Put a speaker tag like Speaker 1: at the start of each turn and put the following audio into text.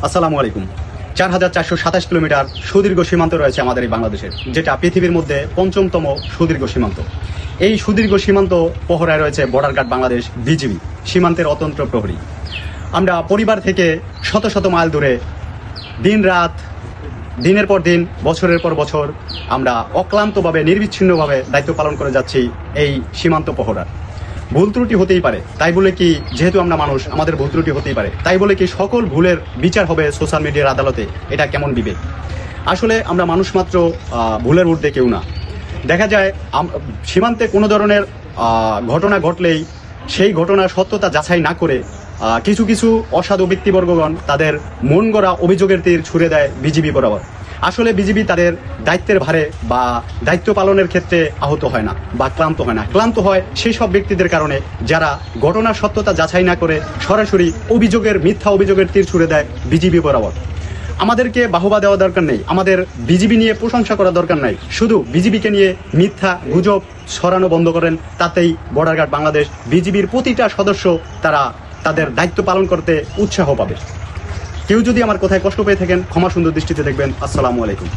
Speaker 1: আসসালামু আলাইকুম। ৪,৪২৭ কিলোমিটার সুদীর্ঘ সীমান্ত রয়েছে আমাদের এই বাংলাদেশের, যেটা পৃথিবীর মধ্যে ৫ম সুদীর্ঘ সীমান্ত। এই সুদীর্ঘ সীমান্ত পহরায় রয়েছে বর্ডার গার্ড বাংলাদেশ, বিজিবি, সীমান্তের অতন্ত্র প্রহরী। আমরা পরিবার থেকে শত শত মাইল দূরে দিন রাত, দিনের পর দিন, বছরের পর বছর আমরা অক্লান্তভাবে, নির্বিচ্ছিন্নভাবে দায়িত্ব পালন করে যাচ্ছি এই সীমান্ত পহরার। ভুল ত্রুটি হতেই পারে, তাই বলে কি, যেহেতু আমরা মানুষ, আমাদের ভুল ত্রুটি হতেই পারে, তাই বলে কি সকল ভুলের বিচার হবে সোশ্যাল মিডিয়ার আদালতে? এটা কেমন বিবেক? আসলে আমরা মানুষ মাত্র, ভুলের ঊর্ধ্বে কেউ না। দেখা যায় সীমান্তে কোনো ধরনের ঘটনা ঘটলেই সেই ঘটনার সত্যতা যাচাই না করে কিছু কিছু অসাধু ব্যক্তিবর্গগণ তাদের মন গড়া অভিযোগের তীর ছুড়ে দেয় বিজিবি বরাবর। আসলে বিজিবি তাদের দায়িত্বের ভারে বা দায়িত্ব পালনের ক্ষেত্রে আহত হয় না বা ক্লান্ত হয় না। ক্লান্ত হয় সেই সব ব্যক্তিদের কারণে যারা ঘটনার সত্যতা যাচাই না করে সরাসরি মিথ্যা অভিযোগের তীর ছুড়ে দেয় বিজিবি বরাবর। আমাদেরকে বাহবা দেওয়া দরকার নেই, আমাদের বিজিবি নিয়ে প্রশংসা করা দরকার নাই, শুধু বিজিবিকে নিয়ে মিথ্যা গুজব ছড়ানো বন্ধ করেন, তাতেই বর্ডার গার্ড বাংলাদেশ, বিজিবির প্রতিটা সদস্য তারা তাদের দায়িত্ব পালন করতে উৎসাহ পাবে। কেউ যদি আমার কথায় কষ্ট পেয়ে থাকেন, ক্ষমা সুন্দর দৃষ্টিতে দেখবেন। আসসালামু আলাইকুম।